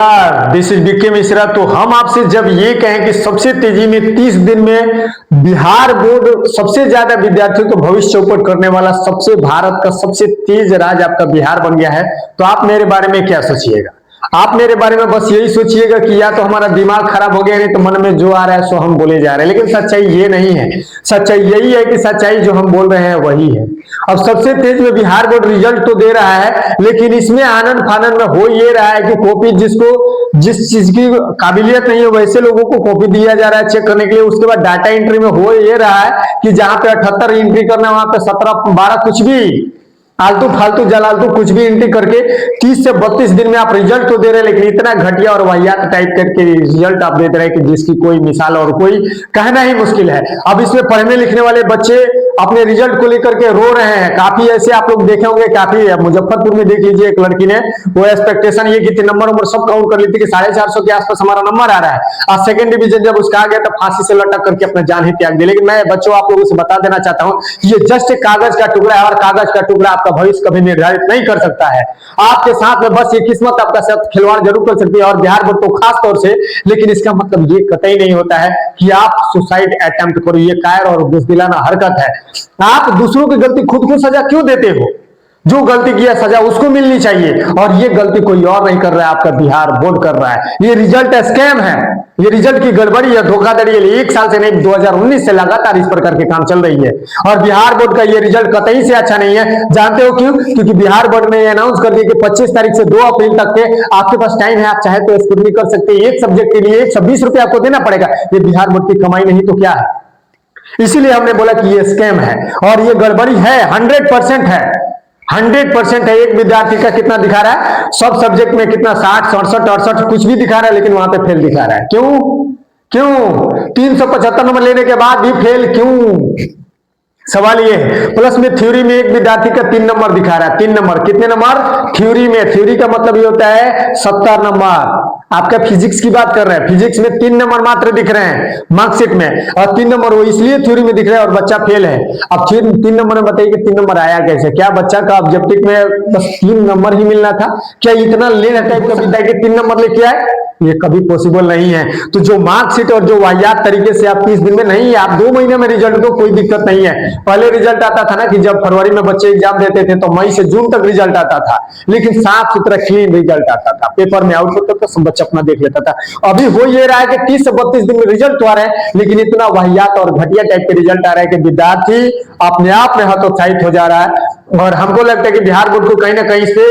This is BK Mishra. तो हम आपसे जब ये कहें कि सबसे तेजी में 30 दिन में बिहार बोर्ड सबसे ज्यादा विद्यार्थियों को भविष्य चौपट करने वाला सबसे भारत का सबसे तेज राज्य आपका बिहार बन गया है, तो आप मेरे बारे में क्या सोचिएगा? आप मेरे बारे में बस यही सोचिएगा कि या तो हमारा दिमाग खराब हो गया, नहीं तो मन में जो आ रहा है सो हम बोले जा रहे हैं। लेकिन सच्चाई ये नहीं है। सच्चाई यही है कि सच्चाई जो हम बोल रहे हैं वही है। अब सबसे तेज में बिहार बोर्ड रिजल्ट तो दे रहा है, लेकिन इसमें आनंद फानंद में हो ये रहा है कि कॉपी जिसको जिस चीज की काबिलियत नहीं है वैसे लोगों को कॉपी दिया जा रहा है चेक करने के लिए। उसके बाद डाटा एंट्री में हो ये रहा है कि जहां पे 78 एंट्री करना वहां पे 17 12 कुछ भी आलतू फालतू जलालतू कुछ भी एंट्री करके 30 से 32 दिन में आप रिजल्ट तो दे रहे हैं, लेकिन इतना घटिया और वाहियात टाइप करके रिजल्ट आप दे रहे हैं कि जिसकी कोई मिसाल और कोई कहना ही मुश्किल है। अब इसमें पढ़ने लिखने वाले बच्चे अपने रिजल्ट को लेकर के रो रहे हैं। काफी ऐसे आप लोग देखे होंगे, काफी मुजफ्फरपुर में देख लीजिए, एक लड़की ने वो एक्सपेक्टेशन ये की थी, नंबर सब काउंट कर ली थी कि 450 के आसपास हमारा नंबर आ रहा है। आज सेकंड डिवीजन जब उसका आ गया तो फांसी से लटक करके अपना जान ही त्याग दी। लेकिन मैं बच्चों आप लोगों से बता देना चाहता हूं, ये जस्ट एक कागज का टुकड़ा है और कागज का टुकड़ा आपका भविष्य कभी निर्धारित नहीं कर सकता है। आपके साथ में बस ये किस्मत आपका साथ खिलवाड़ जरूर कर सकती है, और बिहार बोर्ड तो खास तौर से। लेकिन इसका मतलब ये कतई नहीं होता है कि आप सुसाइड अटेम्प्ट करो। ये कायर और बुज़दिलाना हरकत है। आप दूसरों की गलती खुद को सजा क्यों देते हो? जो गलती किया सजा उसको मिलनी चाहिए, और ये गलती कोई और नहीं कर रहा है, आपका बिहार बोर्ड कर रहा है। ये रिजल्ट स्कैम है, ये रिजल्ट की गड़बड़ी है, धोखाधड़ी है। एक साल से नहीं 2019 से लगातार इस प्रकार के काम चल रही है, और बिहार बोर्ड का ये रिजल्ट कतई से अच्छा नहीं है। जानते हो क्यों? क्योंकि बिहार बोर्ड ने अनाउंस कर दिया कि 25 तारीख से 2 अप्रैल तक के आपके पास टाइम है, आप चाहे तो स्क्रूटनी कर सकते हैं। एक सब्जेक्ट के लिए 120 रुपए आपको देना पड़ेगा। ये बिहार बोर्ड की कमाई नहीं तो क्या है? इसीलिए हमने बोला कि ये स्कैम है और ये गड़बड़ी है, 100% है, 100% है। एक विद्यार्थी का कितना दिखा रहा है, सब सब्जेक्ट में कितना 60 67 68 कुछ भी दिखा रहा है, लेकिन वहां पे फेल दिखा रहा है। क्यों 375 नंबर लेने के बाद भी फेल क्यों? सवाल ये है। प्लस में थ्योरी में एक विद्यार्थी का 3 नंबर दिखा रहा है। 3 नंबर कितने नंबर? थ्योरी में, थ्योरी का मतलब ये होता है 70 नंबर। आपका फिजिक्स की बात कर रहे हैं, फिजिक्स में 3 नंबर मात्र दिख रहे हैं मार्कशीट में, और 3 नंबर वो इसलिए थ्योरी में दिख रहा है और बच्चा फेल है। अब 3 नंबर में बताइए कि 3 नंबर आया कैसे? क्या बच्चा का ऑब्जेक्टिव में बस 3 नंबर ही मिलना था? क्या इतना लेना टाइप का विद्या के 3 नंबर लेके आए? ये कभी पॉसिबल नहीं है। तो जो मार्कशीट और जो वाहियात तरीके से आप 30 दिन में नहीं, आप 2 महीने में रिजल्ट दो, कोई दिक्कत नहीं है। पहले रिजल्ट आता था ना कि जब फरवरी में बच्चे एग्जाम देते थे तो मई से जून तक रिजल्ट आता था, लेकिन साफ सुथरा क्लीन रिजल्ट आता था, पेपर में आउट होता था, सब बच्चा अपना देख लेता था। अभी हो ये रहा है कि 30 से 32 दिन में रिजल्ट तो आ रहा है, लेकिन इतना वाहियात और घटिया टाइप के रिजल्ट आ रहा है कि विद्यार्थी अपने आप में हतोत्साहित हो जा रहा है। और हमको लगता है कि बिहार बोर्ड को कहीं ना कहीं से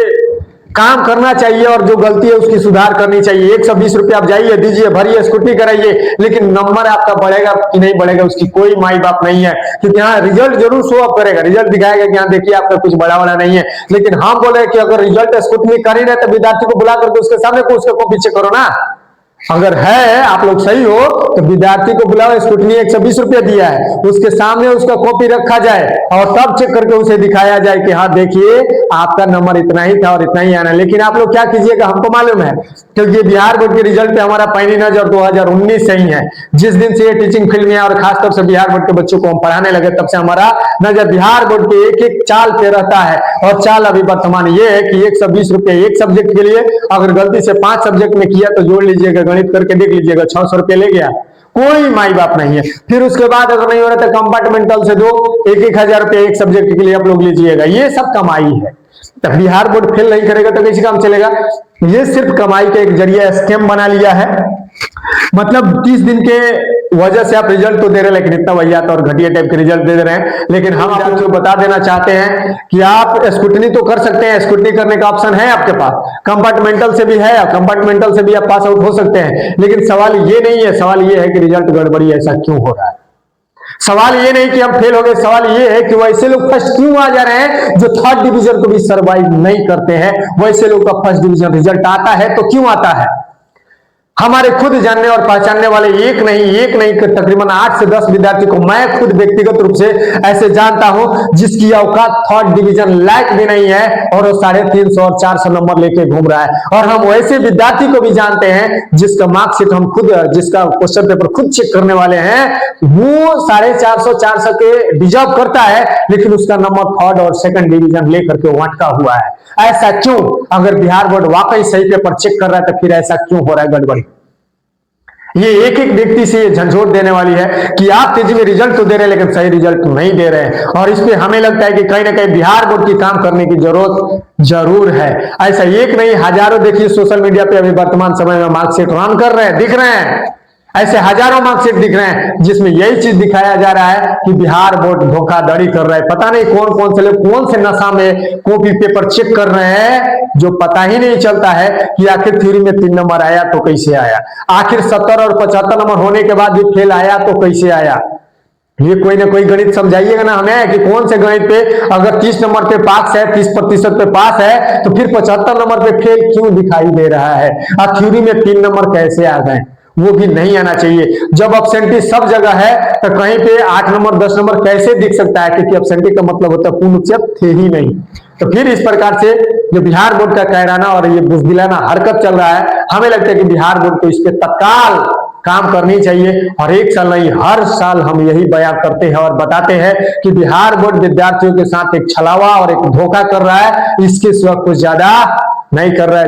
काम करना चाहिए, और जो गलती है उसकी सुधार करनी चाहिए। 120 रुपए आप जाइए, दीजिए, भरिए, स्कूटी कराइए, लेकिन नंबर आपका बढ़ेगा कि नहीं बढ़ेगा उसकी कोई माई बाप नहीं है। क्योंकि हाँ, रिजल्ट जरूर शो अप करेगा, रिजल्ट दिखाएगा कि हाँ देखिए आपका कुछ बड़ा वाला नहीं है। लेकिन हम बोले कि अगर रिजल्ट स्कूटी कर ही रहे तो विद्यार्थी को बुला करके उसके सामने को उसका कॉपी चेक करो ना। अगर है आप लोग सही हो तो विद्यार्थी को बुलाओ, स्कूटनी 120 रुपया दिया है, उसके सामने उसका कॉपी रखा जाए और तब चेक करके उसे दिखाया जाए कि हाँ देखिए आपका नंबर इतना ही था और इतना ही आना। लेकिन आप लोग क्या कीजिएगा, हमको मालूम है, क्योंकि बिहार बोर्ड के रिजल्ट पे हमारा पैनी नजर 2019 से ही है। जिस दिन से ये टीचिंग फील्ड में और खासतौर से बिहार बोर्ड के बच्चों को हम पढ़ाने लगे, तब से हमारा नजर बिहार बोर्ड के एक एक चाल पे रहता है। और चाल अभी वर्तमान ये है कि 120 रुपये एक सब्जेक्ट के लिए, अगर गलती से 5 सब्जेक्ट में किया तो जोड़ लीजिएगा, गणित करके देख लीजिएगा, 600 रुपये ले गया, कोई माई बाप नहीं है। फिर उसके बाद अगर नहीं हो रहा तो कंपार्टमेंटल से दो 1-1000 रुपये एक सब्जेक्ट के लिए आप लोग लीजिएगा। ये सब कमाई है। तो बिहार बोर्ड फेल नहीं करेगा तो कैसे काम चलेगा? ये सिर्फ कमाई का एक जरिया स्कैम बना लिया है। मतलब 30 दिन के वजह से आप रिजल्ट तो दे रहे हैं, लेकिन इतना वाहियात और घटिया टाइप के रिजल्ट दे रहे हैं। लेकिन हम आपको बता देना चाहते हैं कि आप स्कूटनी तो कर सकते हैं, स्कूटनी करने का ऑप्शन है आपके पास, कंपार्टमेंटल से भी है, कंपार्टमेंटल से भी आप पास आउट हो सकते हैं। लेकिन सवाल ये नहीं है, सवाल ये है कि रिजल्ट गड़बड़ी ऐसा क्यों हो रहा है। सवाल ये नहीं कि हम फेल हो गए, सवाल ये है कि वैसे लोग फर्स्ट क्यों आ जा रहे हैं जो 3rd डिवीजन को भी सर्वाइव नहीं करते हैं। वैसे लोग का फर्स्ट डिवीजन रिजल्ट आता है तो क्यों आता है? हमारे खुद जानने और पहचानने वाले एक नहीं तकरीबन 8 से 10 विद्यार्थी को मैं खुद व्यक्तिगत रूप से ऐसे जानता हूं जिसकी औकात थर्ड डिवीजन लायक भी नहीं है और वो 350 और 400 नंबर लेके घूम रहा है। और हम वैसे विद्यार्थी को भी जानते हैं जिसका मार्कशीट हम खुद, जिसका क्वेश्चन पेपर खुद चेक करने वाले हैं, वो 450 400 के डिजर्व करता है, लेकिन उसका नंबर थर्ड और सेकंड डिवीजन लेकर के अटका हुआ है। ऐसा क्यों? अगर बिहार बोर्ड वाकई सही पेपर चेक कर रहा है तो फिर ऐसा क्यों हो रहा है गड़बड़ी? ये एक एक व्यक्ति से ये झंझोट देने वाली है कि आप तेजी में रिजल्ट तो दे रहे हैं लेकिन सही रिजल्ट तो नहीं दे रहे हैं। और इस पे हमें लगता है कि कहीं ना कहीं बिहार बोर्ड की काम करने की जरूरत जरूर है। ऐसा एक नहीं, हजारों देखिए सोशल मीडिया पे अभी वर्तमान समय में मार्कशीट रन कर रहे हैं, दिख रहे हैं, ऐसे हजारों मार्कशीट दिख रहे हैं जिसमें यही चीज दिखाया जा रहा है कि बिहार बोर्ड धोखाधड़ी कर रहा है। पता नहीं कौन कौन से लोग कौन से नशा में कॉपी पेपर चेक कर रहे हैं, जो पता ही नहीं चलता है कि आखिर थ्योरी में 3 नंबर आया तो कैसे आया, आखिर 70 और 75 नंबर होने के बाद भी फेल आया तो कैसे आया। ये कोई ना कोई गणित समझाइएगा ना हमें कि कौन से गणित पे अगर 30 नंबर पे पास है, 30% पे पास है, तो फिर 75 नंबर पे फेल क्यों दिखाई दे रहा है। और थ्योरी में 3 नंबर कैसे आ गए, वो भी नहीं आना चाहिए। जब एब्सेंटी सब जगह है तो कहीं पे 8 नंबर 10 नंबर कैसे दिख सकता है, क्योंकि एब्सेंटी का मतलब होता है पूर्ण उपस्थित थे ही नहीं। तो फिर इस प्रकार से जो बिहार बोर्ड का कहराना और ये बुजदिलाना हरकत चल रहा है, हमें लगता है कि बिहार बोर्ड को इस पे तत्काल काम करनी चाहिए। और एक साल नहीं, हर साल हम यही बयान करते हैं और बताते हैं कि बिहार बोर्ड विद्यार्थियों के साथ एक छलावा और एक धोखा कर रहा है, इसके सिवा कुछ ज्यादा नहीं कर रहा है।